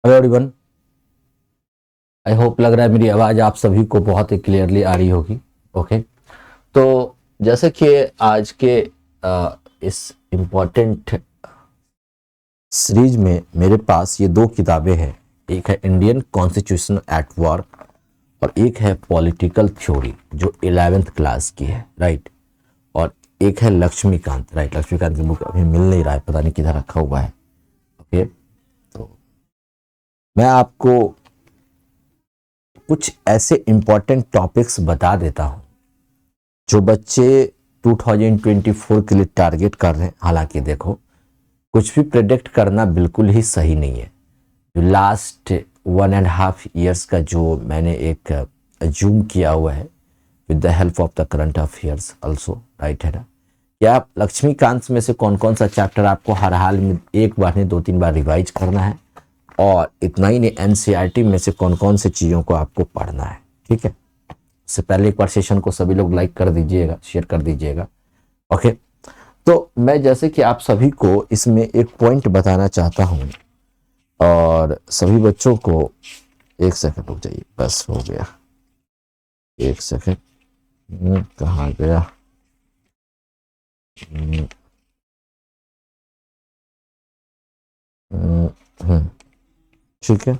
Hello everyone. I hope लग रहा है मेरी आवाज़ आप सभी को बहुत ही क्लियरली आ रही होगी। ओके, तो जैसे कि आज के इस इम्पोर्टेंट सीरीज में मेरे पास ये दो किताबें हैं। एक है इंडियन कॉन्स्टिट्यूशन एट वॉर और एक है पॉलिटिकल थ्योरी जो 11th क्लास की है, राइट। और एक है लक्ष्मीकांत, राइट। लक्ष्मीकांत की बुक अभी मिल नहीं रहा है, पता नहीं किधर रखा हुआ है। ओके, तो मैं आपको कुछ ऐसे इंपॉर्टेंट टॉपिक्स बता देता हूं जो बच्चे 2024 के लिए टारगेट कर रहे हैं। हालांकि देखो, कुछ भी प्रेडिक्ट करना बिल्कुल ही सही नहीं है। जो लास्ट 1.5 years का जो मैंने एक अज्यूम किया हुआ है with the help of the current affairs also, right है ना। क्या आप लक्ष्मीकांत में से कौन कौन सा चैप्टर आपको हर हाल में एक बार नहीं 2-3 बार रिवाइज करना है, और इतना ही नहीं एनसीईआरटी में से कौन कौन से चीज़ों को आपको पढ़ना है, ठीक है। उससे पहले एक बार सेशन को सभी लोग लाइक कर दीजिएगा, शेयर कर दीजिएगा। ओके, तो मैं जैसे कि आप सभी को इसमें एक पॉइंट बताना चाहता हूं, और सभी बच्चों को एक सेकंड रुक जाइए, बस हो गया। एक सेकंड, कहाँ गया। हम्म, ठीक है।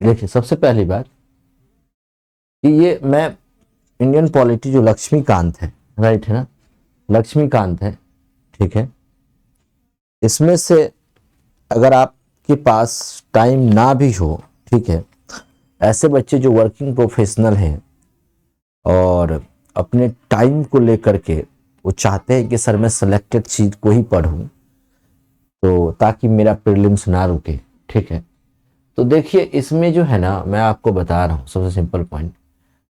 देखिए, सबसे पहली बात कि ये मैं इंडियन पॉलिटी जो लक्ष्मीकांत है, राइट है ना, लक्ष्मीकांत है, ठीक है। इसमें से अगर आपके पास टाइम ना भी हो, ठीक है, ऐसे बच्चे जो वर्किंग प्रोफेशनल हैं और अपने टाइम को लेकर के वो चाहते हैं कि सर मैं सेलेक्टेड चीज को ही पढूं, तो ताकि मेरा प्रीलिम्स ना रुके, ठीक है। तो देखिए, इसमें जो है ना, मैं आपको बता रहा हूँ सबसे सिंपल पॉइंट।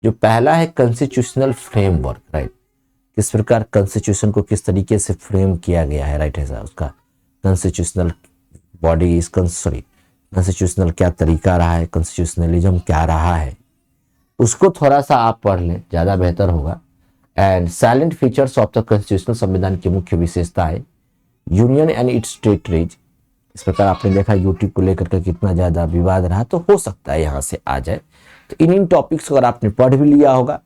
जो पहला है कॉन्स्टिट्यूशनल फ्रेमवर्क, राइट। किस प्रकार कॉन्स्टिट्यूशन को किस तरीके से फ्रेम किया गया है, राइट है सर। उसका कॉन्स्टिट्यूशनल बॉडी, सॉरी, कॉन्स्टिट्यूशनल क्या तरीका रहा है, कॉन्स्टिट्यूशनलिज्म क्या रहा है, उसको थोड़ा सा आप पढ़ लें, ज़्यादा बेहतर होगा। And salient features of the constitutional, संविधान की मुख्य विशेषताएं, यूनियन एंड इट्स टेरिटरीज। इस प्रकार आपने देखा यूटी को लेकर के कितना ज़्यादा विवाद रहा, तो हो सकता है यहाँ से आ जाए। तो इन टॉपिक्स को अगर आपने पढ़ भी लिया होगा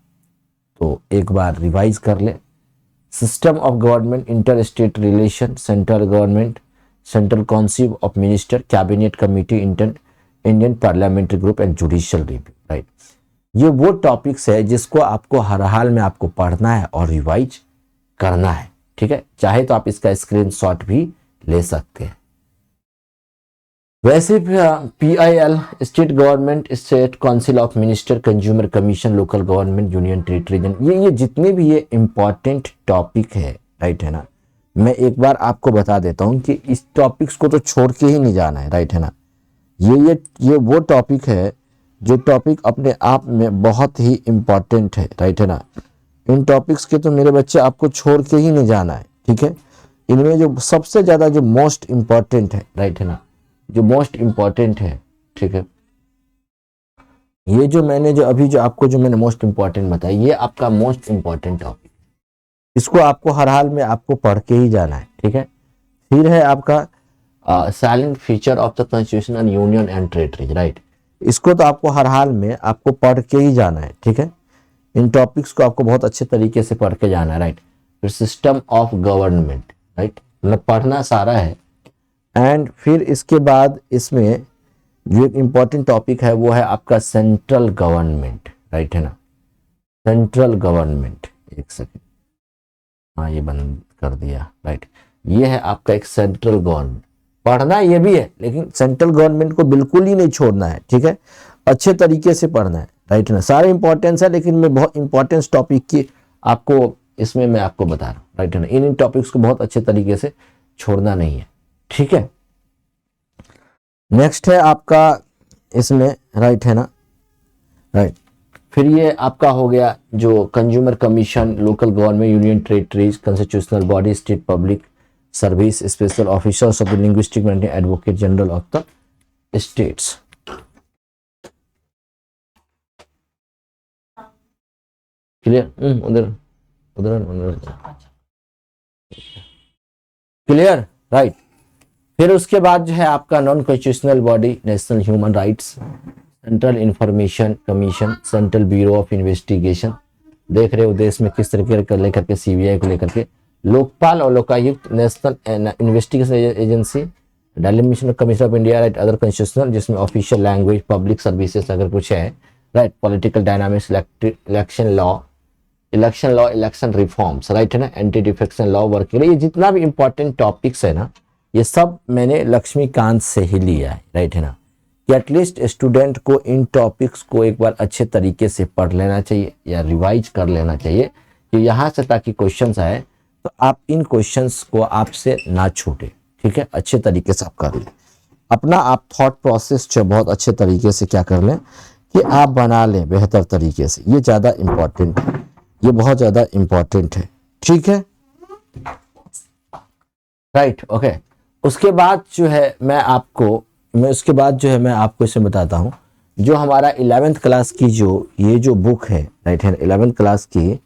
तो एक बार रिवाइज कर ले। System of government, inter state relation, central government, central council of minister, cabinet committee, Indian parliamentary group and judicial review, right. ये वो टॉपिक्स है जिसको आपको हर हाल में आपको पढ़ना है और रिवाइज करना है, ठीक है। चाहे तो आप इसका स्क्रीनशॉट भी ले सकते हैं। वैसे PIL, state government, state council of minister, consumer commission, local government, union territory, ये जितने भी ये इंपॉर्टेंट टॉपिक है, राइट है ना। मैं एक बार आपको बता देता हूं कि इस टॉपिक्स को तो छोड़ के ही नहीं जाना है, राइट है ना। ये वो टॉपिक है जो टॉपिक अपने आप में बहुत ही इंपॉर्टेंट है, राइट है ना। इन टॉपिक्स के तो मेरे बच्चे आपको छोड़ के ही नहीं जाना है, ठीक है। इनमें जो सबसे ज्यादा जो मोस्ट इंपॉर्टेंट है, राइट है ना, जो मोस्ट इंपॉर्टेंट है, ठीक है। ये जो मैंने जो अभी जो आपको जो मैंने मोस्ट इंपॉर्टेंट बताया, ये आपका मोस्ट इंपॉर्टेंट टॉपिक, इसको आपको हर हाल में आपको पढ़ के ही जाना है, ठीक है। फिर है आपका silent feature of the constitution and union and territories, right. इसको तो आपको हर हाल में आपको पढ़ के ही जाना है, ठीक है। इन टॉपिक्स को आपको बहुत अच्छे तरीके से पढ़ के जाना है, राइट। फिर सिस्टम ऑफ गवर्नमेंट, राइट, मतलब पढ़ना सारा है। एंड फिर इसके बाद इसमें जो एक इम्पॉर्टेंट टॉपिक है वो है आपका सेंट्रल गवर्नमेंट, राइट है ना। सेंट्रल गवर्नमेंट, एक सेकेंड, हाँ ये बंद कर दिया, राइट। ये है आपका एक सेंट्रल गवर्नमेंट, पढ़ना ये भी है लेकिन सेंट्रल गवर्नमेंट को बिल्कुल ही नहीं छोड़ना है, ठीक है। अच्छे तरीके से पढ़ना है, राइट ना। सारे इंपॉर्टेंस है लेकिन मैं बहुत इंपॉर्टेंस टॉपिक की आपको इसमें मैं आपको बता रहा हूँ, राइट है ना। इन टॉपिक्स को बहुत अच्छे तरीके से छोड़ना नहीं है, ठीक है। नेक्स्ट है आपका इसमें, राइट है ना, राइट। फिर ये आपका हो गया जो consumer commission, local government, union territories, constitutional body, state public service, special officers of the linguistic advocate general of the states. Clear, उधर उधर क्लियर, राइट। फिर उसके बाद जो है आपका non constitutional body national human rights, central information commission, central bureau of investigation, देख रहे हो देश में किस तरीके का लेकर के सीबीआई को लेकर के, लोकपाल और Lokayukta, national investigation agency, delimitation commission of India, right, other constitutional जिसमें ऑफिशियल लैंग्वेज, पब्लिक सर्विसेज अगर कुछ है, right, political dynamics, election law, election reforms, right है ना, एंटी डिफेक्शन लॉ, वर्किंग, ये जितना भी इंपॉर्टेंट टॉपिक्स है ना, ये सब मैंने लक्ष्मीकांत से ही लिया है, राइट है ना, कि एटलीस्ट स्टूडेंट को इन टॉपिक्स को एक बार अच्छे तरीके से पढ़ लेना चाहिए या रिवाइज कर लेना चाहिए कि यहाँ से ताकि क्वेश्चंस आए तो आप इन क्वेश्चंस को आपसे ना छूटे, ठीक है, अच्छे तरीके से आप कर लें अपना, आप थॉट प्रोसेस जो बहुत अच्छे तरीके से क्या कर लें कि आप बना लें बेहतर तरीके से, ये ज़्यादा इम्पॉर्टेंट है, ये बहुत ज़्यादा इम्पॉर्टेंट है, ठीक है, राइट, ओके। उसके बाद जो है मैं आपको इसमें बताता हूँ, जो हमारा 11th क्लास की ये जो बुक है, राइट है, 11th क्लास की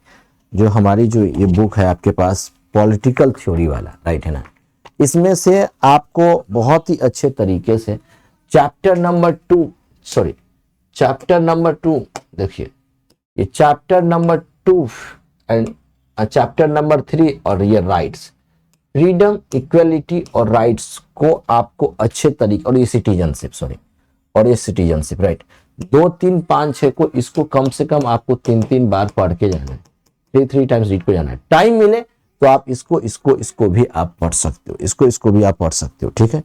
जो हमारी जो ये बुक है आपके पास पॉलिटिकल थ्योरी वाला, राइट है ना, इसमें से आपको बहुत ही अच्छे तरीके से चैप्टर नंबर 2 देखिए, ये chapter number 2 and chapter number 3 और ये राइट्स, फ्रीडम, इक्वलिटी और राइट्स को आपको अच्छे तरीके, और ये सिटीजनशिप, राइट, 2, 3, 5, 6 को इसको कम से कम आपको 3 बार पढ़ के जाना है, 3 टाइम्स रीड को जाना है, टाइम मिले तो आप इसको भी आप पढ़ सकते हो, इसको भी आप पढ़ सकते हो, ठीक है।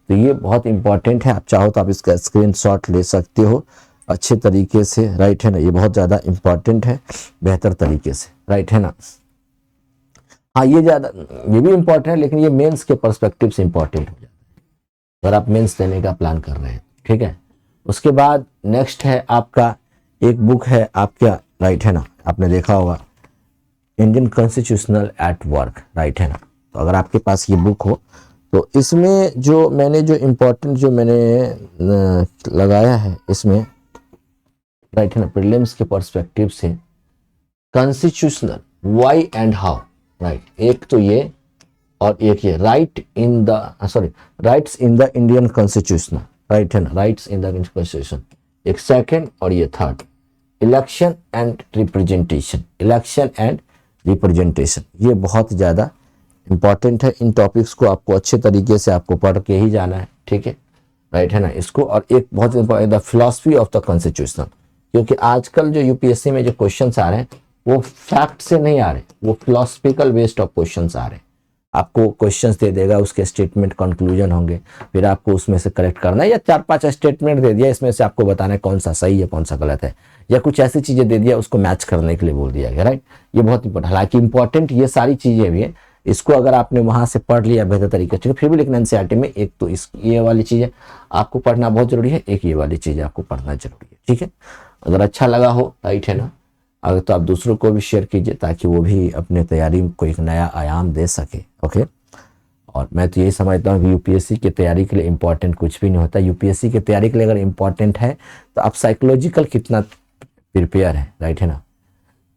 तो ये बहुत इंपॉर्टेंट है, आप चाहो तो आप इसका स्क्रीनशॉट ले सकते हो अच्छे तरीके से, राइट है ना, ये बहुत ज़्यादा इंपॉर्टेंट है बेहतर तरीके से, राइट है ना। हाँ, ये भी इंपॉर्टेंट है, लेकिन ये मेंस के पर्सपेक्टिव से इंपॉर्टेंट हो जाता है अगर आप मेंस देने का प्लान कर रहे हैं, ठीक है। उसके बाद नेक्स्ट है आपका एक बुक है आपका, राइट है ना, आपने देखा होगा Indian constitutional at work, right है ना, तो अगर आपके पास ये बुक हो तो इसमें जो मैंने लगाया है इसमें, राइट है ना, प्रीलिम्स के पर्सपेक्टिव से constitutional why and how, right, एक तो ये और एक ये rights in the Indian constitution, right है ना, rights in the Indian constitution, एक सेकंड और ये थर्ड, इलेक्शन एंड रिप्रेजेंटेशन, ये बहुत ज़्यादा इंपॉर्टेंट है, इन टॉपिक्स को आपको अच्छे तरीके से आपको पढ़ के ही जाना है, ठीक है, राइट है ना, इसको। और एक बहुत important the philosophy of the constitution, क्योंकि आजकल जो यूपीएससी में जो क्वेश्चंस आ रहे हैं वो फैक्ट से नहीं आ रहे, वो फिलोसफिकल बेस्ड ऑफ क्वेश्चंस आ रहे हैं, आपको क्वेश्चंस दे देगा, उसके स्टेटमेंट कंक्लूजन होंगे, फिर आपको उसमें से करेक्ट करना है, या 4-5 स्टेटमेंट दे दिया, इसमें से आपको बताना है कौन सा सही है कौन सा गलत है, या कुछ ऐसी चीज़ें दे दिया उसको मैच करने के लिए बोल दिया गया, राइट। ये बहुत इंपॉर्टेंट, हालांकि इंपॉर्टेंट ये सारी चीज़ें भी है, इसको अगर आपने वहाँ से पढ़ लिया बेहतर तरीके से, फिर भी लेकिन एनसीईआरटी में एक तो ये वाली चीज़ें आपको पढ़ना बहुत जरूरी है, एक ये वाली चीज़ें आपको पढ़ना जरूरी है, ठीक है। अगर अच्छा लगा हो, राइट है ना, अगर तो आप दूसरों को भी शेयर कीजिए ताकि वो भी अपने तैयारी को एक नया आयाम दे सके, ओके। और मैं तो यही समझता हूँ कि यूपीएससी की तैयारी के लिए इंपॉर्टेंट कुछ भी नहीं होता, यूपीएससी की तैयारी के लिए अगर इंपॉर्टेंट है तो आप साइकोलॉजिकल कितना प्रिपेयर है, राइट है ना।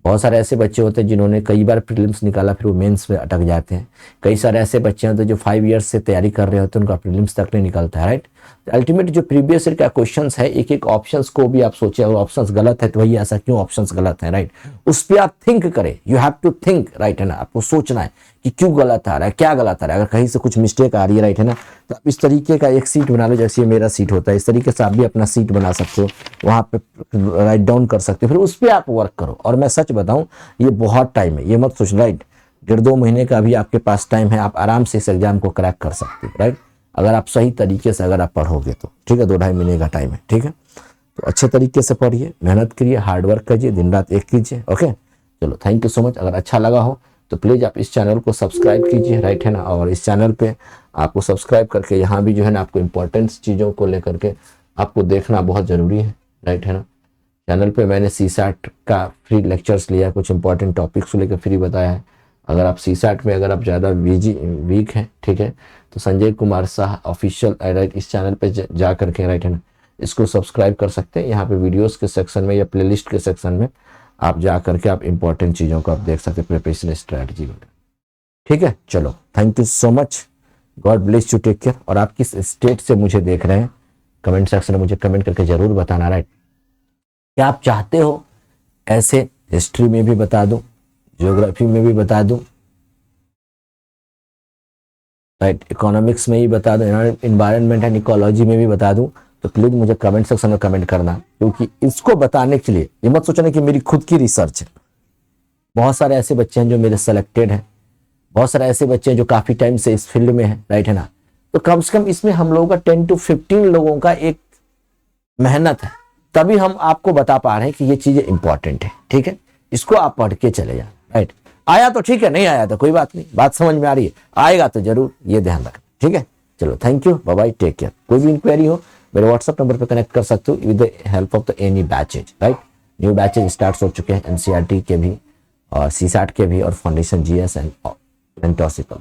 बहुत सारे ऐसे बच्चे होते हैं जिन्होंने कई बार प्रीलिम्स निकाला फिर वो मेंस में अटक जाते हैं, कई सारे ऐसे बच्चे होते हैं जो 5 ईयर्स से तैयारी कर रहे होते हैं, उनका प्रीलिम्स तक नहीं निकलता है, राइट। अल्टीमेट जो प्रीवियस ईयर का क्वेश्चंस है, एक एक ऑप्शंस को भी आप सोचे, अगर ऑप्शंस गलत है तो वही ऐसा क्यों ऑप्शंस गलत है, राइट, उस पर आप थिंक करें, you have to think, right है ना, आपको सोचना है कि क्यों गलत आ रहा है, क्या गलत आ रहा है, अगर कहीं से कुछ मिस्टेक आ रही है, राइट है ना, तो आप इस तरीके का एक सीट बना लो, जैसे मेरा सीट होता है, इस तरीके से आप भी अपना सीट बना सकते हो, वहाँ पे राइट डाउन कर सकते हो, फिर उस पर आप वर्क करो। और मैं सच बताऊँ, ये बहुत टाइम है, ये मत सोच, राइट, 1.5-2 महीने का भी आपके पास टाइम है, आप आराम से इस एग्जाम को क्रैक कर सकते हो, राइट, अगर आप सही तरीके से अगर आप पढ़ोगे तो, ठीक है। 2-2.5 महीने का टाइम है, ठीक है, तो अच्छे तरीके से पढ़िए, मेहनत करिए, हार्ड वर्क कीजिए, दिन रात एक कीजिए, ओके। चलो, थैंक यू सो मच। अगर अच्छा लगा हो तो प्लीज़ आप इस चैनल को सब्सक्राइब कीजिए, राइट है ना, और इस चैनल पे आपको सब्सक्राइब करके यहाँ भी जो है ना आपको इंपॉर्टेंट चीज़ों को लेकर के आपको देखना बहुत ज़रूरी है, राइट है ना। चैनल पे मैंने सीसैट का फ्री लेक्चर्स लिया, कुछ इंपॉर्टेंट टॉपिक्स को लेकर फ्री बताया है। अगर आप सीसैट में अगर आप ज़्यादा वीक हैं, ठीक है, तो संजय कुमार शाह ऑफिशियल, राइट, इस चैनल पे जा करके, राइट है ना, इसको सब्सक्राइब कर सकते हैं। यहाँ पे वीडियोस के सेक्शन में या प्लेलिस्ट के सेक्शन में आप जा करके आप इंपॉर्टेंट चीज़ों को आप देख सकते हैं, प्रिपरेशन स्ट्रैटेजी वगैरह। ठीक है, चलो thank you so much, God bless you, take care. और आप किस स्टेट से मुझे देख रहे हैं कमेंट सेक्शन में मुझे कमेंट करके जरूर बताना, राइट। क्या आप चाहते हो ऐसे हिस्ट्री में भी बता दूं, ज्योग्राफी में भी बता दूं, राइट, इकोनॉमिक्स में भी बता दूं, इन्वायरमेंट एंड इकोलॉजी में भी बता दूं, तो प्लीज मुझे कमेंट सेक्शन में कमेंट करना, क्योंकि इसको बताने के लिए ये मत सोचना कि मेरी खुद की रिसर्च है। बहुत सारे ऐसे बच्चे हैं जो मेरे सेलेक्टेड हैं, बहुत सारे ऐसे बच्चे हैं जो काफी टाइम से इस फील्ड में है, राइट है ना। तो कम से कम इसमें हम लोगों का 10 to 15 लोगों का एक मेहनत है, तभी हम आपको बता पा रहे हैं कि ये चीजें इंपॉर्टेंट है। ठीक है, इसको आप पढ़ के चले जाए, राइट। आया तो ठीक है, नहीं आया तो कोई बात नहीं, बात समझ में आ रही है, आएगा तो जरूर, ये ध्यान रखना। ठीक है, चलो thank you, bye bye, take care. कोई भी इंक्वायरी हो मेरे व्हाट्सएप नंबर पर कनेक्ट कर सकते हो with the help of the any batches, right. New batches start हो चुके हैं एनसीईआरटी के भी और सीसैट के भी और फाउंडेशन जीएस एंड मेंटरशिप।